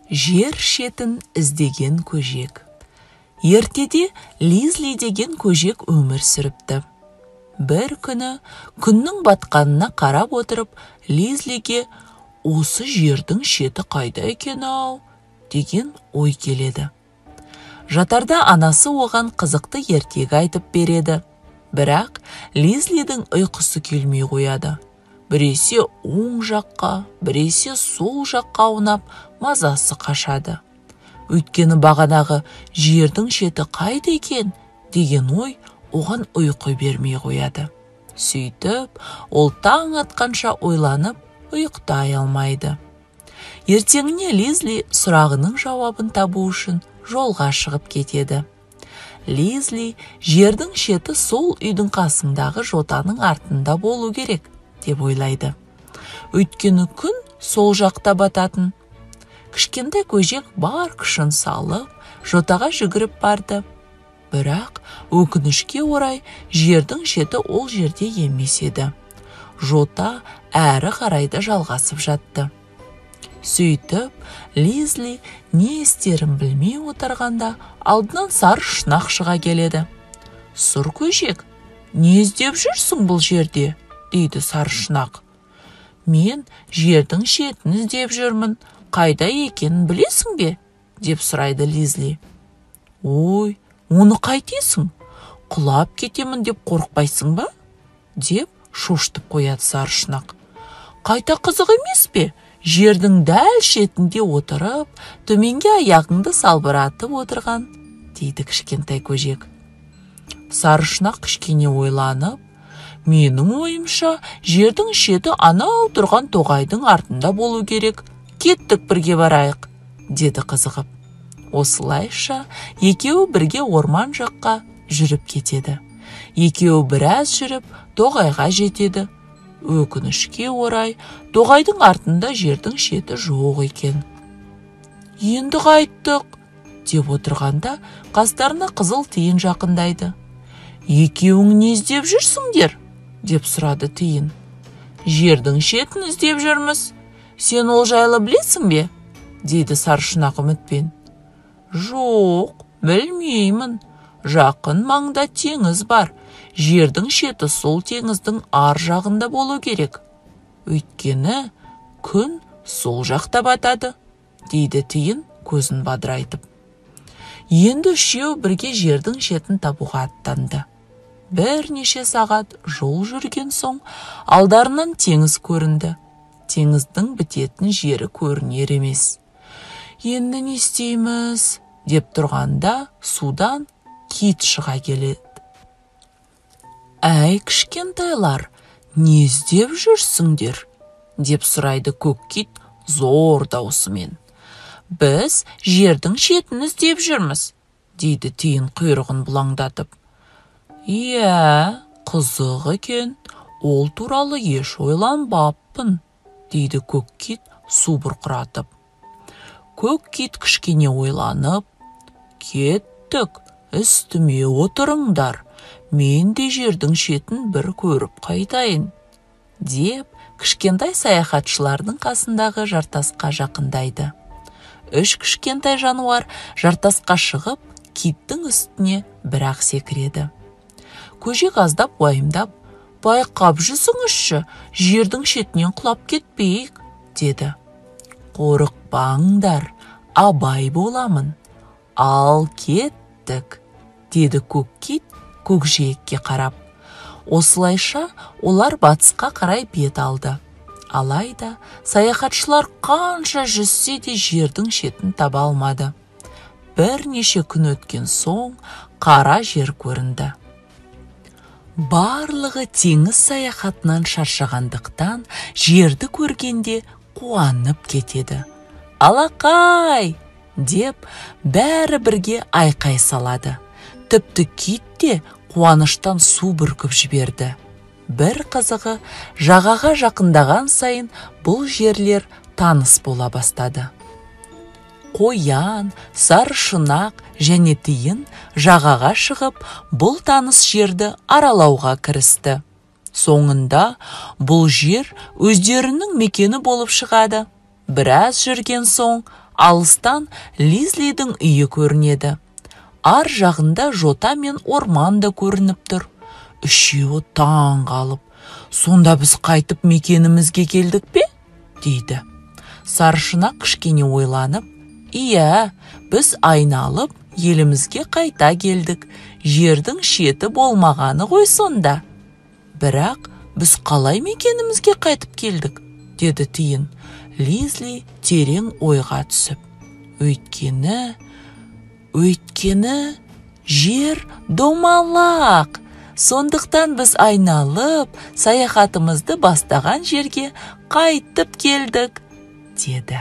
Жер шетін іздеген көжек. Ертеде Лизли деген көжек өмір сүріпті. Бір күні күннің батқанына қарап отырып, Лизлиге осы жердің шеті қайда екен-ау деген ой келеді. Жатарда анасы оған қызықты ертегі айтып береді. Бірақ Лизлидің ұйқысы келмей қояды. Біресе оң жаққа, біресе сол жаққа аунап, мазасы қашады. Өйткені бағанағы жердің шеті қайда екен деген ой оған ұйқы бермей қояды. Сөйтіп, ол таң атқанша ойланып, ұйықтай алмайды. Ертеңіне Лизли сұрағының жауабын табу үшін жолға шығып кетеді. Лизли жердің шеті сол үйдің қасындағы жотаның артында болу керек деп ойлайды. Өйткені күн сол жақта бататын. Кішкентай көжек бар күшін салып, жотаға жүгіріп барды. Бірақ өкінішке орай жердің шеті ол жерде емес еді. Жота әрі қарайда жалғасып жатты. Сөйтіп, Лизли не істерін білмей отырғанда алдынан сары шұнақ шыға келеді. «Сұр көжек, не іздеп жүрсің бұл жерде?» дейді сары шұнақ. «Мен жердің шетін іздеп жүрмін, қайда екенін білесің бе?» деп сұрайды Лизли. «Ой, оны қайтесің? Құлап кетемін деп қорықпайсың ба?» деп шошытып қояды сары шұнақ. «Қайта қызық емес пе? Жердің дәл шетінде отырып, төменге аяғыңды салбыратып отырған?» дейді кішкентай көжек. Сары шұнақ кішкене ойланып, «Менің ойымша, жердің шеті анау тұрған тоғайдың артында болу керек. Кеттік бірге барайық», деді қызығып. Осылайша екеуі бірге орман жаққа жүріп кетеді. Екеуі біраз жүріп, тоғайға жетеді. Өкінішке орай, тоғайдың артында жердің шеті жоқ екен. «Енді қайттық», деп отырғанда қастарына қызыл тиын жақындайды. «Екеуің не іздеп жүрсіңдер?» деп сұрады тиын. «Жердің шетін іздеп жүрміз. Сен ол жайлы білесің бе?» дейді сары шұнақ үмітпен. «Жоқ, білмеймін. Жақын маңда теңіз бар. Жердің шеті сол теңіздің ар жағында болу керек. Өйткені күн сол жақта батады», дейді тиын көзін бадырайтып. Енді үшеу бірге жердің шетін табуға аттанды. Бірнеше сағат жол жүрген соң алдарынан теңіз көрінді. Теңіздің бітетін жері көрінер емес. «Енді не істейміз?» деп тұрғанда судан кит шыға келеді. «Әй, кішкентайлар, не іздеп жүрсіңдер?» деп сұрайды көк кит зор даусымен. «Біз жердің шетін іздеп жүрміз», дейді тиын құйрығын бұлаңдатып. «Иә, қызық екен, ол туралы еш ойланбаппын», дейді көк кит су бұрқыратып. Көк кит кішкене ойланып, «Кеттік, үстіме отырыңдар, мен де жердің шетін бір көріп қайтайын», деп кішкентай саяхатшылардың қасындағы жартасқа жақындайды. Үш кішкентай жануар жартасқа шығып, киттің үстіне бір-ақ секіреді. Көжек аздап уайымдап, «Байқап жүрсіңізші, жердің шетінен құлап кетпейік», деді. «Қорықпаңдар, абай боламын. Ал кеттік», деді көк кит көкжиекке қарап. Осылайша олар батысқа қарай бет алды. Алайда саяхатшылар қанша жүзсе де жердің шетін таба алмады. Бірнеше күн өткен соң қара жер көрінді. Барлығы теңіз саяхатынан шаршағандықтан жерді көргенде қуанып кетеді. «Алақай!» деп бәрі бірге айқай салады. Тіпті кит те қуаныштан су бүркіп жіберді. Бір қызығы, жағаға жақындаған сайын бұл жерлер таныс бола бастады. Қоян, сары шұнақ және тиын жағаға шығып, бұл таныс жерді аралауға кірісті. Соңында бұл жер өздерінің мекені болып шығады. Біраз жүрген соң Алыстан Лизлидің үйі көрінеді. Ар жағында жота мен орман да көрініп тұр. Үшеуі таң қалып, сонда біз қайтып мекенімізге келдік пе? дейді. Сарышұнақ кішкене ойланып, иә, біз айналып елімізге қайта келдік. Жердің шеті болмағаны ғой сонда. Бірақ біз қалай мекенімізге қайтып келдік? Деді тиін. Лизли терең ойға түсіп. Өйткені жер домалақ. Сондықтан біз айналып, саяхатымызды бастаған жерге қайтып келдік, деді.